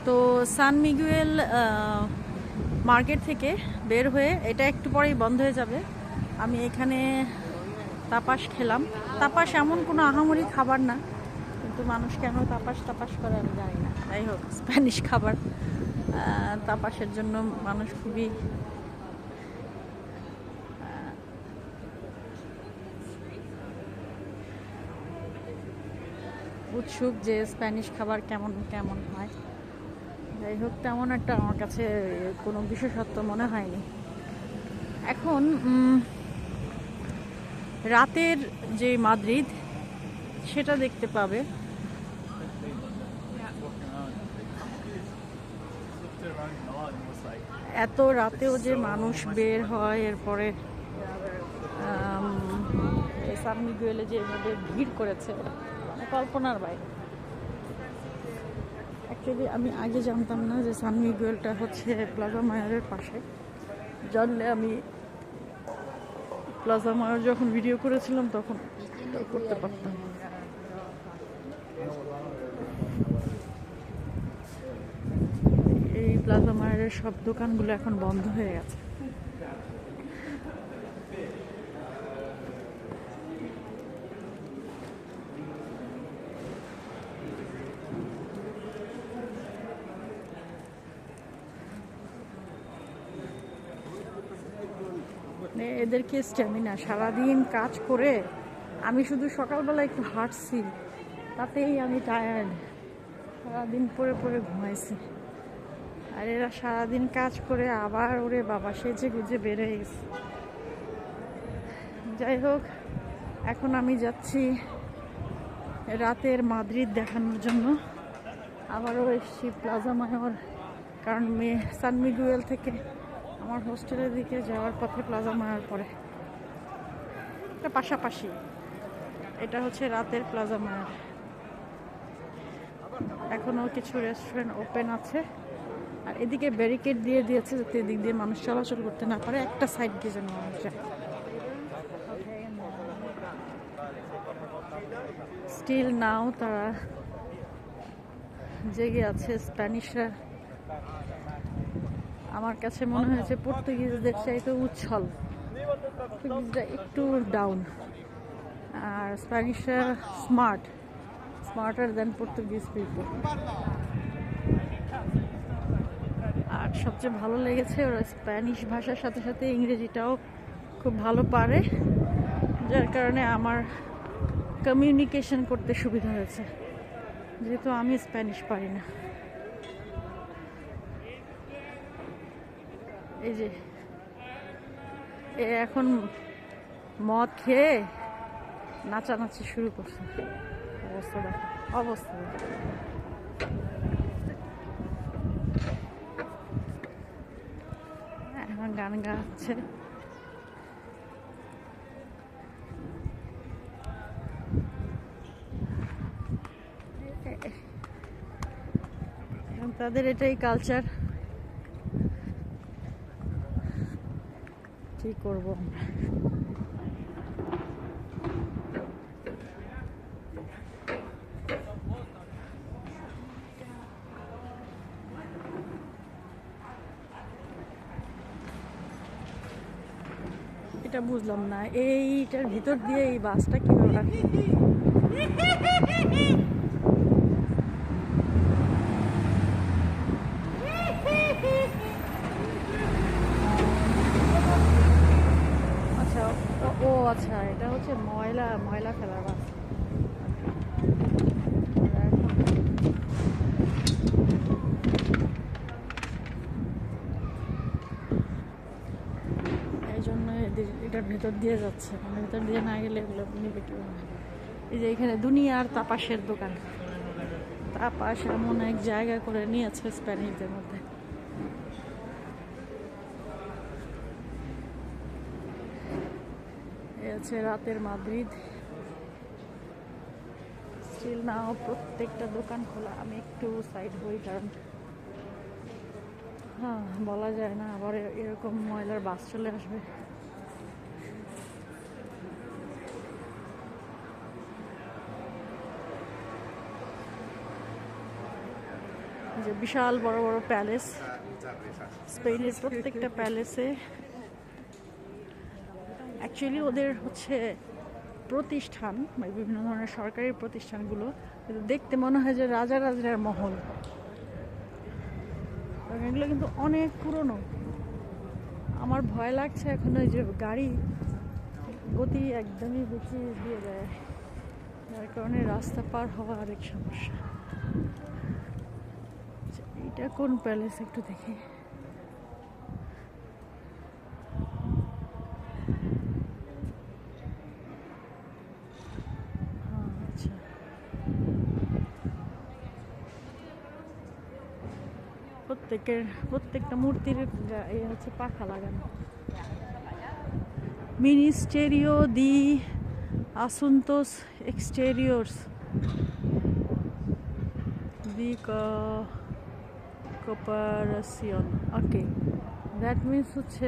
তো San Miguel market থেকে বের হয়ে এটা একটু পরেই বন্ধ হয়ে যাবে। আমি এখানে তাপাস খেলাম। তাপাস এমন কোনো আহামরি খাবার না, কিন্তু মানুষ কেন তাপাস করে আমি জানি না। যাই হোক, স্প্যানিশ খাবার। তাপাসের জন্য মানুষ খুবই উৎসুক যে স্প্যানিশ খাবার কেমন কেমন হয়। যাই হোক, তেমন একটা আমার কাছে কোনো বিশেষত্ব মনে হয়নি। এখন রাতের যে মাদ্রিদ সেটা দেখতে পাবে। এত রাতেও যে মানুষ বের হয়, এরপরে সান মিগুয়েলে যে এভাবে ভিড় করেছে, কল্পনার বাইরে। অ্যাকচুয়ালি আমি আগে জানতাম না যে সান মিগুয়েলটা হচ্ছে প্লাজা মায়ারের পাশে। জানলে আমি প্লাজা মায়ার যখন ভিডিও করেছিলাম তখন করতে পারতাম। এই প্লাজা মায়ারের সব দোকানগুলো এখন বন্ধ হয়ে গেছে। এদেরকে স্ট্যামিনা, সারাদিন কাজ করে আমি শুধু সকালবেলা একটু হাঁটছি, তাতেই আমি টায়ার্ড। সারাদিন পরে পরে ঘুমাইছি, আর এরা সারাদিন কাজ করে আবার ওরে বাবা সেজে গুজে বেড়ে গেছে। যাই হোক, এখন আমি যাচ্ছি রাতের মাদ্রিদ দেখানোর জন্য। আবারও এসছি প্লাজা মায়ার, কারণ সান মিগুয়েল থেকে আমার হোস্টেলের দিকে যাওয়ার পথে প্লাজা মায়ার পরে এটা পাশাপাশি। এটা হচ্ছে রাতের প্লাজা মায়ার। এখনও কিছু রেস্টুরেন্ট ওপেন আছে, আর এদিকে ব্যারিকেড দিয়ে দিয়েছে যাতে এদিক দিয়ে মানুষ চলাচল করতে না পারে, একটা সাইড দিয়ে যেন মানুষ যায়। স্টিল নাও তারা জেগে আছে স্প্যানিশরা। আমার কাছে মনে হয়েছে পর্তুগিজদের চাইতে উচ্ছল, পর্তুগিজরা একটু ডাউন, আর স্প্যানিশরা স্মার্টার দেন পর্তুগিজ পিপল। আর সবচেয়ে ভালো লেগেছে ওরা স্প্যানিশ ভাষার সাথে সাথে ইংরেজিটাও খুব ভালো পারে, যার কারণে আমার কমিউনিকেশন করতে সুবিধা হয়েছে, যেহেতু আমি স্প্যানিশ পারি না। এই যে এখন মদ খেয়ে নাচানাচি শুরু করছে। অবস্থা এখন গান গাচ্ছে। এখন তাদের এটাই কালচার। কি করব আমরা? এটা বুঝলাম না, এইটার ভিতর দিয়ে এই বাসটা কিভাবে রাখে। আচ্ছা, ও আচ্ছা, এটা হচ্ছে ময়লা ফেলার বাস। এই জন্য এটার ভেতর দিয়ে যাচ্ছে, মানে ভেতর দিয়ে না গেলে এগুলো নিবে কীভাবে। এই যে এখানে দুনিয়ার তাপাসের দোকান। তাপাস এমন এক জায়গা করে নিয়েছে স্প্যানিশদের মধ্যে। এই হচ্ছে রাতের মাদ্রিদ। স্টিল নাও প্রত্যেকটা দোকান খোলা। আমি একটু সাইড হই, কারণ হ্যাঁ বলা যায় না আবার এরকম ময়লার বাস চলে আসবে। যে বিশাল বড় বড় প্যালেস, স্পেনের প্রত্যেকটা প্যালেসে অ্যাকচুয়ালি ওদের হচ্ছে প্রতিষ্ঠান, মানে বিভিন্ন ধরনের সরকারি প্রতিষ্ঠানগুলো, কিন্তু দেখতে মনে হয় যে রাজা রাজার মহল। এগুলো কিন্তু অনেক পুরনো। আমার ভয় লাগছে এখন ওই যে গাড়ি গতি একদমই বেশি দিয়ে দেয়, যার কারণে রাস্তা পার হওয়া আরেক সমস্যা। এটা কোন প্যালেস একটু দেখি। আচ্ছা, প্রত্যেকটা মূর্তির হচ্ছে পাখা লাগানো। Ministerio de Asuntos Exteriores de Cooperación। Okay, that means হচ্ছে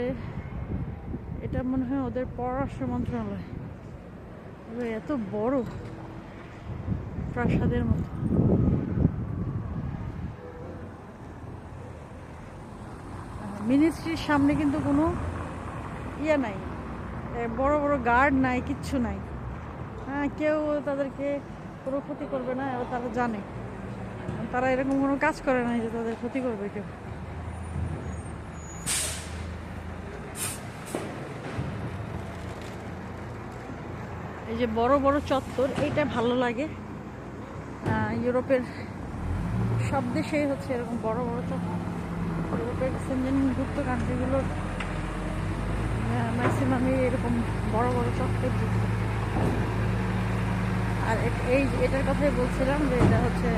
এটা মনে হয় ওদের পররাষ্ট্র মন্ত্রণালয়। এত বড় প্রাসাদের মতো। মিনিস্ট্রির সামনে কিন্তু কোনো ইয়ে নাই, বড় বড় গার্ড নাই, কিচ্ছু নাই। হ্যাঁ, কেউ তাদেরকে কোনো ক্ষতি করবে না, তারা জানে। তারা এরকম কোনো কাজ করে না যে তাদের ক্ষতি করবে কেউ। এই যে বড় বড় চত্বর, এইটা ভালো লাগে। ইউরোপের সব দেশেই হচ্ছে এরকম বড় বড় চত্বর। ইউরোপের সেনজেনভুক্ত কান্ট্রিগুলোর ম্যাক্সিমামই এরকম বড় বড় চত্বর যুক্ত। আর এটার কথাই বলছিলাম যে এটা হচ্ছে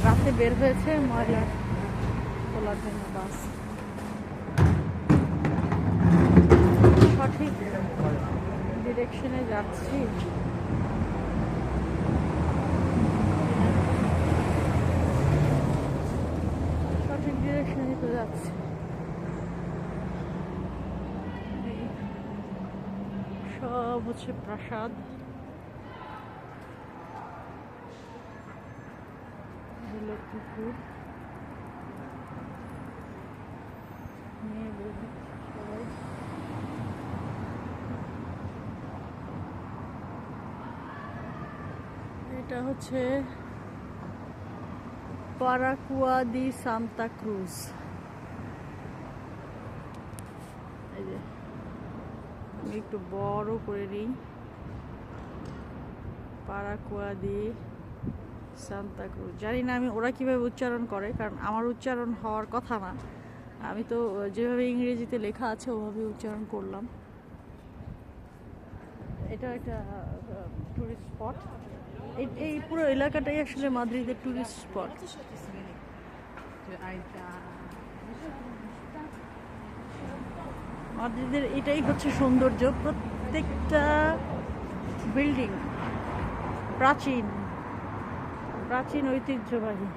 রাতে বের হয়েছে ময়লা তোলার জন্য বাস। সঠিক ডিরেকশনে যাচ্ছি। সঠিক ডিরেকশনে তো যাচ্ছি। সব হচ্ছে প্রাসাদ। পুকুর, সবাই এটা হচ্ছে পারাকুয়া দি সান্তা ক্রুজ। এই যে আমি একটু বড় করে নিই, পারাকুয়া দি সান্তা ক্রুজ। জানি না আমি ওরা কিভাবে উচ্চারণ করে, কারণ আমার উচ্চারণ হওয়ার কথা না। আমি তো যেভাবে ইংরেজিতে লেখা আছে ওভাবে উচ্চারণ করলাম। এটা একটা টুরিস্ট স্পট। এই পুরো এলাকাটাই আসলে মাদ্রিদের টুরিস্ট স্পট। মাদ্রিদের এটাই হচ্ছে সৌন্দর্য। প্রত্যেকটা বিল্ডিং প্রাচীন ঐতিহ্যবাহী।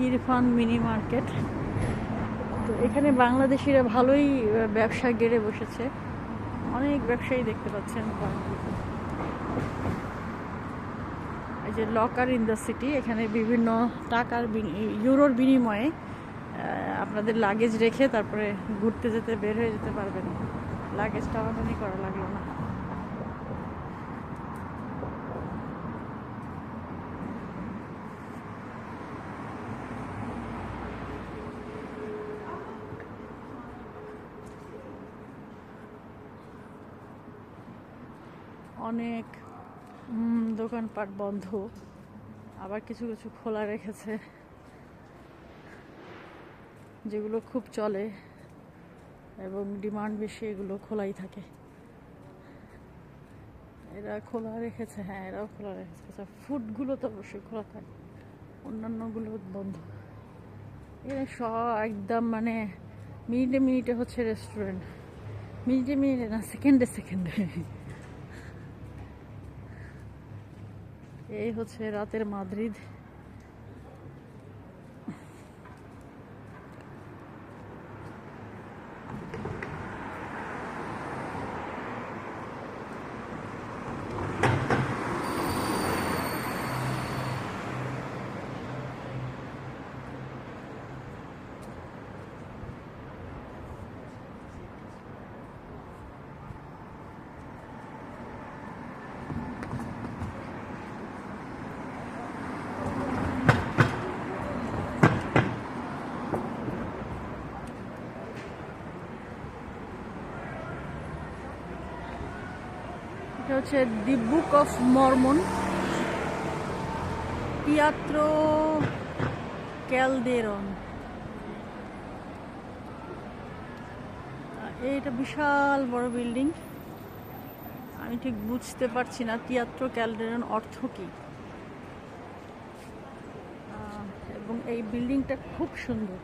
Irfan mini market. তো এখানে বাংলাদেশিরা ভালোই ব্যবসা গেড়ে বসেছে। অনেক ব্যবসায়ী দেখতে পাচ্ছেন। এই যে লকার ইন দ্য সিটি, এখানে বিভিন্ন টাকার ইউরোর বিনিময়ে আপনাদের লাগেজ রেখে তারপরে ঘুরতে যেতে বের হয়ে যেতে পারবেন। লাগেজ টানাটানি করা লাগলো না। অনেক দোকানপাট বন্ধ, আবার কিছু কিছু খোলা রেখেছে। যেগুলো খুব চলে এবং ডিমান্ড বেশি, এগুলো খোলাই থাকে। এরা খোলা রেখেছে, হ্যাঁ এরাও খোলা রেখেছে। আচ্ছা, ফুডগুলো তো অবশ্যই খোলা থাকে, অন্যান্যগুলো বন্ধ। এরা সব একদম মানে মিনিটে মিনিটে হচ্ছে রেস্টুরেন্ট। মিনিটে মিনিটে না, সেকেন্ডে সেকেন্ডে। এই হচ্ছে রাতের মাদ্রিদ। এটা হচ্ছে দি বুক অফ মরমন, টিয়াত্রো ক্যালদেরন। এটা বিশাল বড় বিল্ডিং, আমি ঠিক বুঝতে পারছি না টিয়াত্রো ক্যালদেরন অর্থ কি। এবং এই বিল্ডিংটা খুব সুন্দর,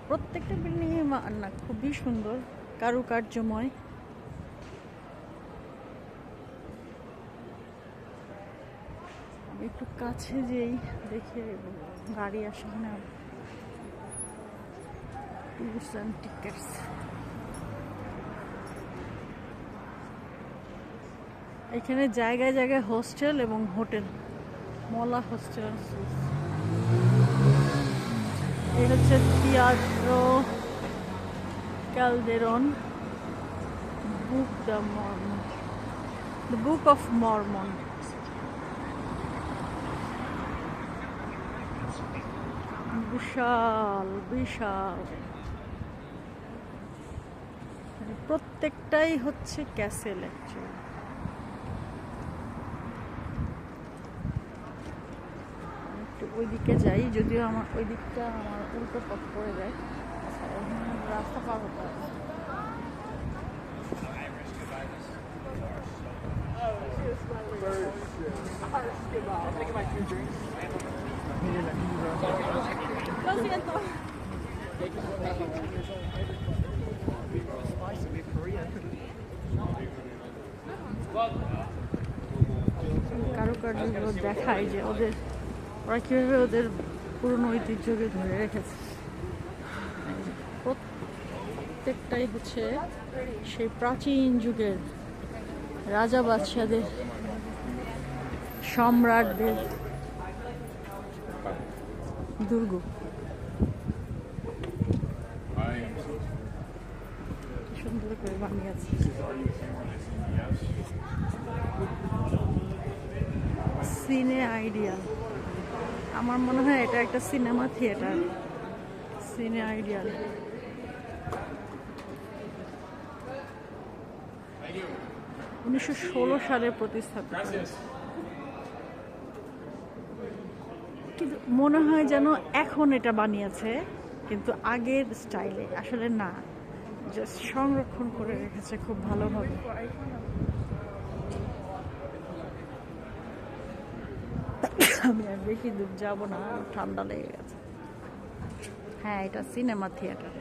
প্রত্যেকটা বিল্ডিং না খুবই সুন্দর, কারুকার্যময়। আমি একটু কাছে যেই দেখে গাড়ি আসে না, ট্যুরস অ্যান্ড টিকেটস। এখানে জায়গায় জায়গায় হোস্টেল এবং হোটেল, মলা হোস্টেল। এটা হচ্ছে Teatro Calderon, book the Mormon, the book of Mormon. বিশাল বিশাল, প্রত্যেকটাই হচ্ছে ক্যাসেল অ্যাকচুয়ালি। একটু ওইদিকে যাই, যদিও আমার ওই দিকটা আমার উল্টো পথ পড়ে যায়, রাস্তা পার হতে হয়। কারুকার্যগুলো দেখায় যে ওরা কীভাবে ওদের পুরনো ঐতিহ্যকে ধরে রেখেছে। প্রত্যেকটাই হচ্ছে সেই প্রাচীন যুগের রাজা বাদশাদের, সম্রাটদের দুর্গ। সুন্দর করে বানিয়েছে। সিনে আইডিয়াল, আমার মনে হয় এটা একটা সিনেমা থিয়েটার। সিনে আইডিয়াল 1916 সালে প্রতিস্থাপিত, কিন্তু মনে হয় যেন এখন এটা বানিয়েছে, কিন্তু আগের স্টাইলে আসলে না, জাস্ট সংরক্ষণ করে রেখেছে খুব ভালোভাবে। আমি আর বেশি দূর যাবো না, ঠান্ডা লেগে গেছে। হ্যাঁ, এটা সিনেমা থিয়েটার।